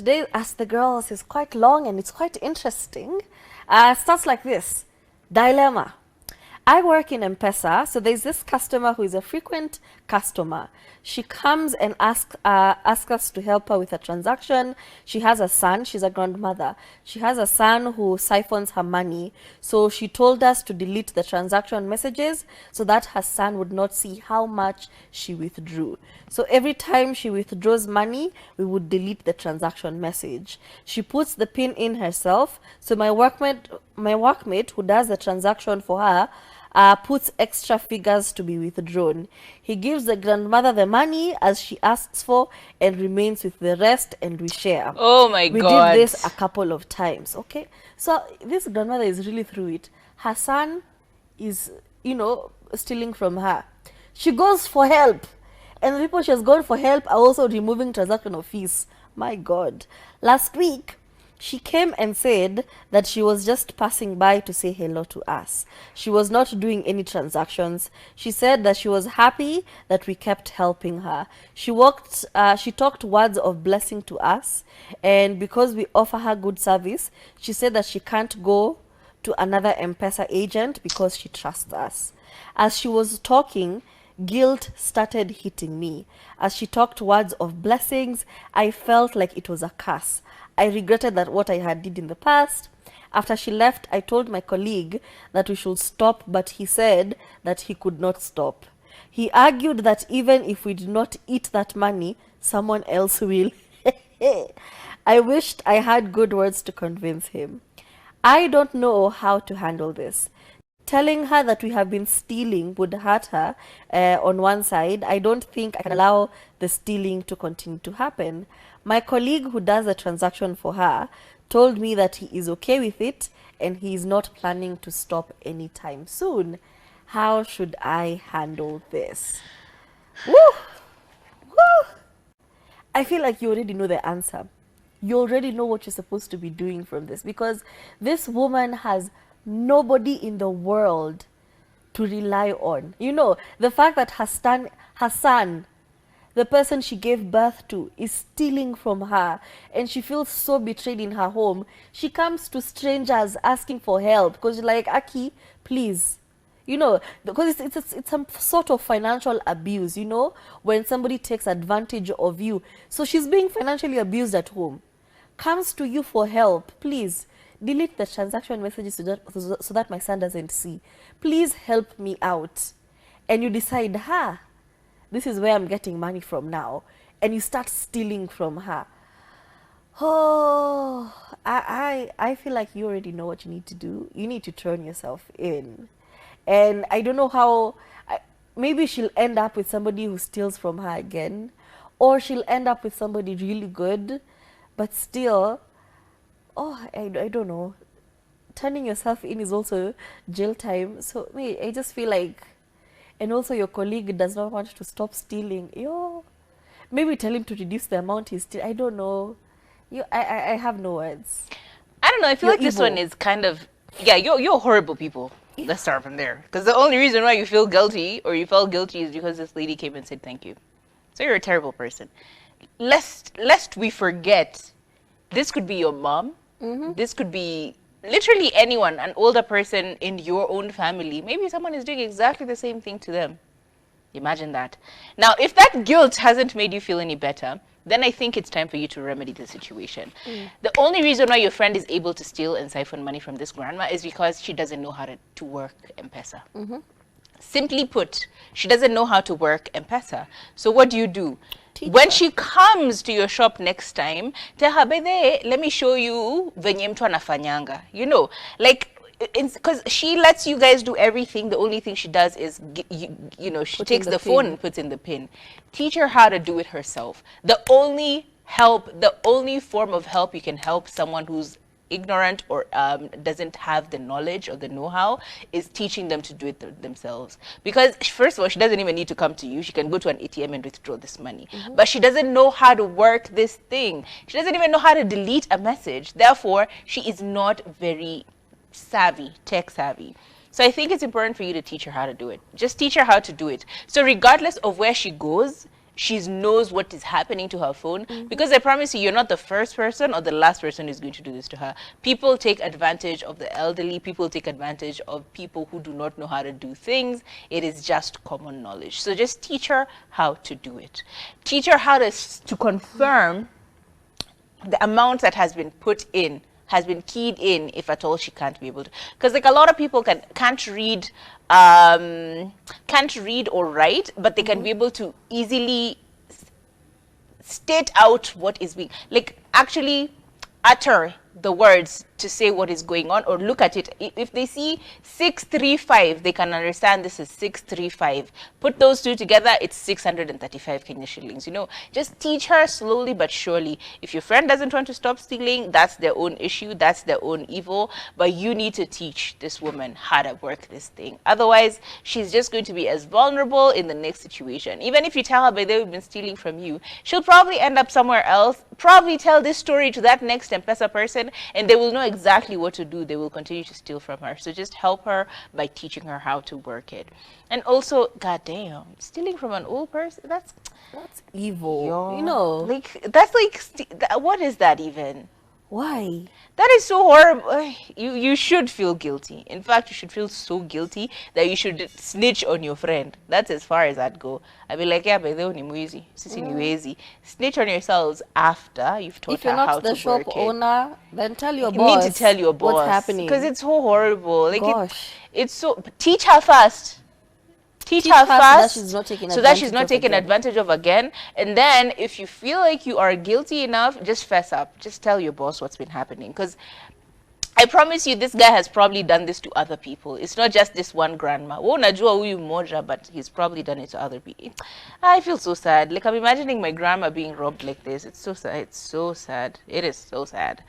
today, Ask the Girls is quite long and it's quite interesting. Starts like this. Dilemma. I work in M-Pesa, so there's this customer who is a frequent customer. She comes and asks us to help her with a transaction. She has a son. She's a grandmother. She has a son who siphons her money. So she told us to delete the transaction messages so that her son would not see how much she withdrew. So every time she withdraws money, we would delete the transaction message. She puts the pin in herself. So my workmate who does the transaction for her puts extra figures to be withdrawn. He gives the grandmother the money as she asks for and remains with the rest, and we share. Oh my God. We did this a couple of times, okay? So this grandmother is really through it. Her son is, stealing from her. She goes for help. And the people she has gone for help are also removing transactional fees. My God. Last week, she came and said that she was just passing by to say hello to us. She was not doing any transactions. She said that she was happy that we kept helping her. She talked words of blessing to us, and because we offer her good service, she said that she can't go to another M-Pesa agent because she trusts us. As she was talking, guilt started hitting me. As she talked words of blessings, I felt like it was a curse. I regretted that what I had did in the past. After she left, I told my colleague that we should stop, but he said that he could not stop. He argued that even if we did not eat that money, someone else will. I wished I had good words to convince him. I don't know how to handle this. Telling her that we have been stealing would hurt her on one side. I don't think I can allow the stealing to continue to happen. My colleague who does the transaction for her told me that he is okay with it and he is not planning to stop anytime soon. How should I handle this? Woo! Woo! I feel like you already know the answer. You already know what you're supposed to be doing from this, because this woman has nobody in the world to rely on. The fact that her son, the person she gave birth to, is stealing from her, and she feels so betrayed in her home. She comes to strangers asking for help because she's like, Aki, please. Because it's some sort of financial abuse, when somebody takes advantage of you. So she's being financially abused at home. Comes to you for help. Please delete the transaction messages so that my son doesn't see. Please help me out. And you decide, this is where I'm getting money from now. And you start stealing from her. Oh, I feel like you already know what you need to do. You need to turn yourself in. And I don't know how, maybe she'll end up with somebody who steals from her again. Or she'll end up with somebody really good. But still, I don't know. Turning yourself in is also jail time. So I just feel like, and also your colleague does not want to stop stealing. Maybe tell him to reduce the amount he's stealing. I don't know. I have no words. I don't know. I feel like this one is kind of, you're horrible people. Let's start from there. Because the only reason why you feel guilty or you felt guilty is because this lady came and said thank you. So you're a terrible person. Lest we forget, this could be your mom. Mm-hmm. This could be literally anyone, an older person in your own family. Maybe someone is doing exactly the same thing to them. Imagine that. Now, if that guilt hasn't made you feel any better, then I think it's time for you to remedy the situation. The only reason why your friend is able to steal and siphon money from this grandma is because she doesn't know how to work M-Pesa. Mm-hmm. Simply put, she doesn't know how to work M-Pesa. So what do? When she comes to your shop next time, tell her, "Bede, let me show you venye mtu anafanyanga." Because she lets you guys do everything. The only thing she does is, she takes the phone and puts in the pin. Teach her how to do it herself. The only form of help you can help someone who's ignorant or doesn't have the knowledge or the know-how is teaching them to do it themselves. Because first of all, she doesn't even need to come to you. She can go to an ATM and withdraw this money. Mm-hmm. But she doesn't know how to work this thing. She doesn't even know how to delete a message. Therefore, she is not very tech savvy. So I think it's important for you to teach her how to do it. Just teach her how to do it. So regardless of where she goes, she knows what is happening to her phone. Because I promise you, you're not the first person or the last person who's going to do this to her. People take advantage of the elderly. People take advantage of people who do not know how to do things. It is just common knowledge. So just teach her how to do it. Teach her how to confirm the amount that has been put in, has been keyed in, if at all she can't be able to. Because like a lot of people can't read or write, but they can be able to easily state out what is being, like actually utter the words to say what is going on, or look at it. If they see 635, they can understand this is 635. Put those two together, it's 635 Kenya shillings. You know, just teach her slowly but surely. If your friend doesn't want to stop stealing, that's their own issue, that's their own evil, but you need to teach this woman how to work this thing. Otherwise, she's just going to be as vulnerable in the next situation. Even if you tell her, by the way, we've been stealing from you, she'll probably end up somewhere else, probably tell this story to that next M-Pesa person, and they will know exactly what to do. They will continue to steal from her. So just help her by teaching her how to work it. And also, goddamn, stealing from an old person, that's evil. yo, You know, like that's like what is that even? why? That is so horrible. You should feel guilty. In fact, you should feel so guilty that you should snitch on your friend. That's as far as I'd go. I'd be like, yeah, by the way, ni mwizi, sisi ni wezi. Snitch on yourselves after you've taught If you're her how not the to shop work it. owner, then tell your You boss. need to tell your boss what's happening. because it's so horrible. Like Gosh. it's so. Teach her first. Teach her her so that first she's not taken so that she's advantage not of taken again. advantage of again. And then if you feel like you are guilty enough, just fess up. Just tell your boss what's been happening. Because I promise you, this guy has probably done this to other people. It's not just this one grandma. Wo najua huyu mmoja, but he's probably done it to other people. I feel so sad. Like I'm imagining my grandma being robbed like this. It's so sad. It's so sad. It is so sad.